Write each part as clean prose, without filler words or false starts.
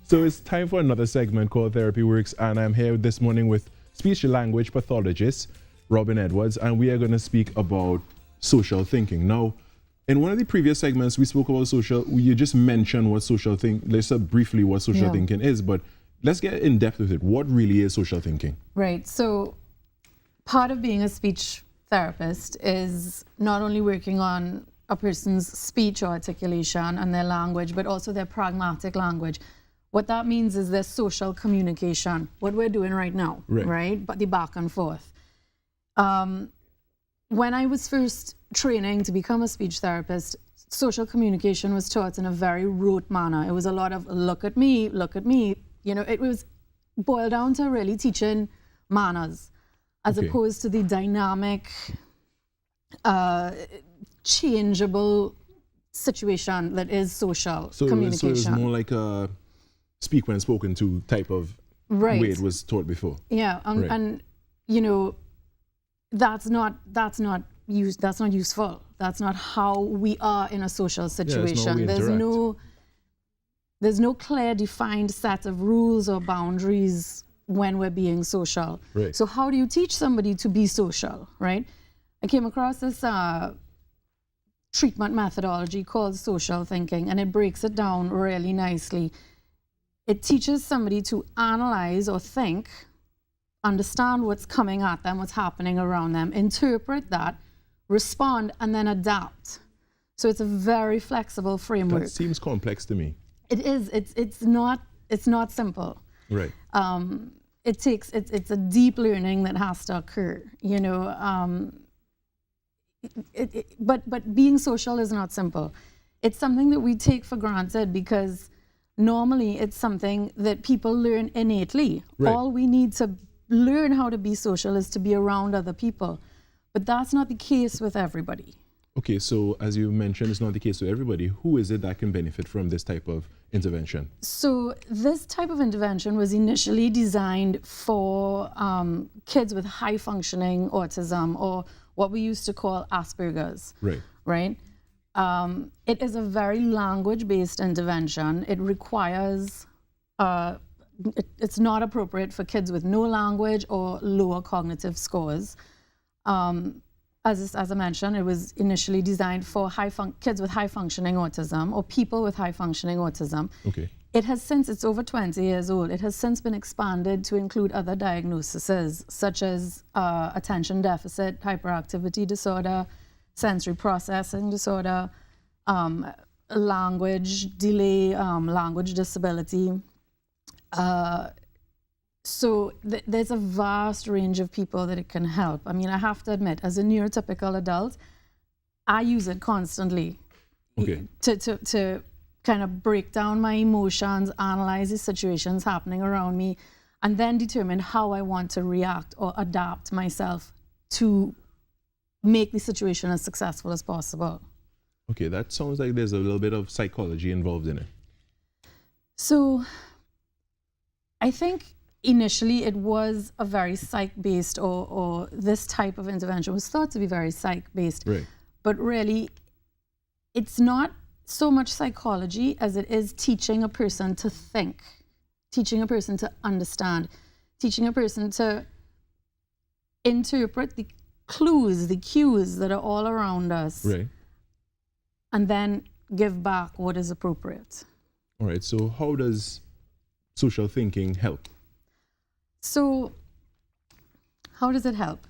So it's time for another segment called Therapy Works, and I'm here this morning with speech language pathologist Robyn Edwards, and we are going to speak about social thinking. Now, in one of the previous segments, we spoke about you just mentioned what social thinking, let's say briefly what social thinking is, but let's get in depth with it. What really is social thinking? Right. So part of being a speech therapist is not only working on a person's speech or articulation and their language, but also their pragmatic language. What that means is their social communication, what we're doing right now, right? But the back and forth. When I was first training to become a speech therapist, social communication was taught in a very rote manner. It was a lot of look at me, look at me. You know, it was boiled down to really teaching manners as opposed to the dynamic, changeable situation that is social communication. So it was more like a speak when spoken to type of way it was taught before. Yeah, and you know, that's not useful. That's not how we are in a social situation. There's no clear defined set of rules or boundaries when we're being social. Right. So how do you teach somebody to be social, right? I came across this treatment methodology called social thinking, and it breaks it down really nicely. It teaches somebody to analyze or think, understand what's coming at them, what's happening around them, interpret that, respond, and then adapt. So it's a very flexible framework. That seems complex to me. It is. It's not simple. Right. It's a deep learning that has to occur. You know. But being social is not simple. It's something that we take for granted because normally it's something that people learn innately. Right. All we need to learn how to be social is to be around other people. But that's not the case with everybody. Okay, so as you mentioned, it's not the case with everybody. Who is it that can benefit from this type of intervention? So this type of intervention was initially designed for kids with high functioning autism, or what we used to call Asperger's. Right. Right? It is a very language-based intervention. It requires, it's not appropriate for kids with no language or lower cognitive scores. As I mentioned, it was initially designed for kids with high functioning autism or people with high functioning autism. Okay. It's over 20 years old. It has since been expanded to include other diagnoses such as attention deficit hyperactivity disorder, sensory processing disorder, language delay, language disability. So there's a vast range of people that it can help. I mean, I have to admit, as a neurotypical adult, I use it constantly to kind of break down my emotions, analyze the situations happening around me, and then determine how I want to react or adapt myself to make the situation as successful as possible. Okay, that sounds like there's a little bit of psychology involved in it. So I think initially it was a very psych-based, or this type of intervention was thought to be very psych-based. Right. But really, it's not so much psychology as it is teaching a person to think, teaching a person to understand, teaching a person to interpret the clues, the cues that are all around us, right, and then give back what is appropriate. All right, so how does social thinking help? So how does it help?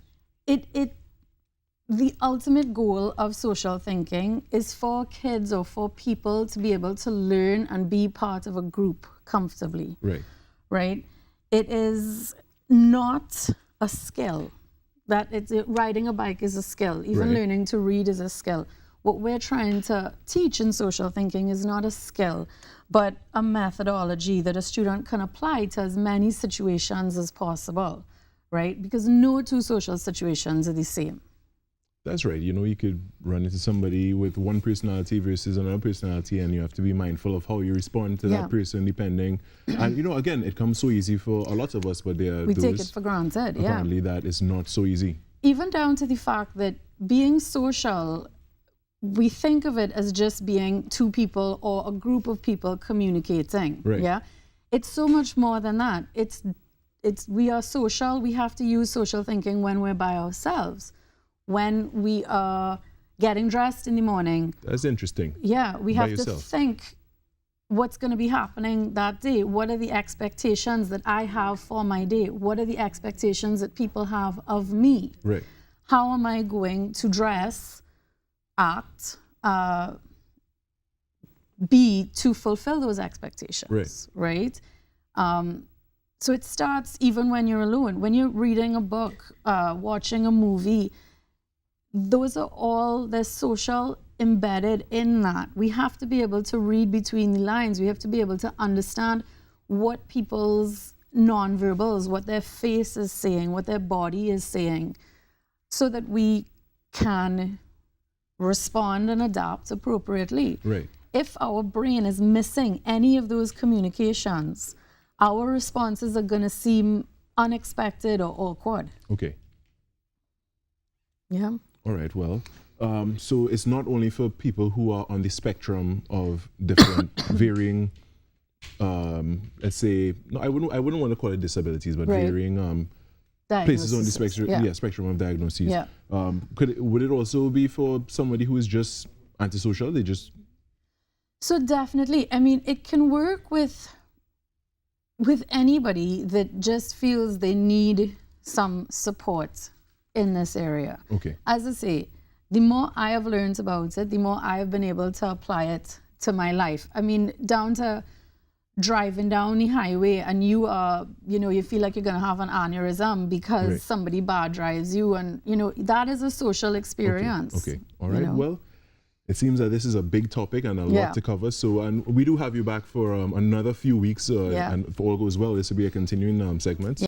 The ultimate goal of social thinking is for kids or for people to be able to learn and be part of a group comfortably. Right. Right? It is not a skill. Riding a bike is a skill. Even learning to read is a skill. What we're trying to teach in social thinking is not a skill, but a methodology that a student can apply to as many situations as possible, right? Because no two social situations are the same. That's right. You know, you could run into somebody with one personality versus another personality, and you have to be mindful of how you respond to that person depending. And, you know, again, it comes so easy for a lot of us, but there are we take it for granted, apparently that is not so easy. Even down to the fact that being social, we think of it as just being two people or a group of people communicating, It's so much more than that. We are social. We have to use social thinking when we're by ourselves, when we are getting dressed in the morning. That's interesting. Yeah, we have yourself. to think what's going to be happening that day. What are the expectations that I have for my day? What are the expectations that people have of me? Right. How am I going to dress, act, be to fulfill those expectations? Right? So it starts even when you're alone. When you're reading a book, watching a movie, those are all, there's social embedded in that. We have to be able to read between the lines. We have to be able to understand what people's nonverbals, what their face is saying, what their body is saying, so that we can respond and adapt appropriately. Right. If our brain is missing any of those communications, our responses are going to seem unexpected or awkward. Okay. Yeah. All right. Well, so it's not only for people who are on the spectrum of different varying, let's say, no, I wouldn't want to call it disabilities, but varying places on the spectrum, spectrum of diagnoses. Yeah. Would it also be for somebody who is just antisocial? They just. So definitely, I mean, it can work with anybody that just feels they need some support in this area. Okay. As I say, the more I have learned about it, the more I have been able to apply it to my life. I mean, down to driving down the highway and you are, you feel like you're going to have an aneurysm because somebody bad drives you, and, that is a social experience. Okay. All right. Well, it seems that this is a big topic and a lot to cover. So, and we do have you back for another few weeks, and if all goes well, this will be a continuing segment.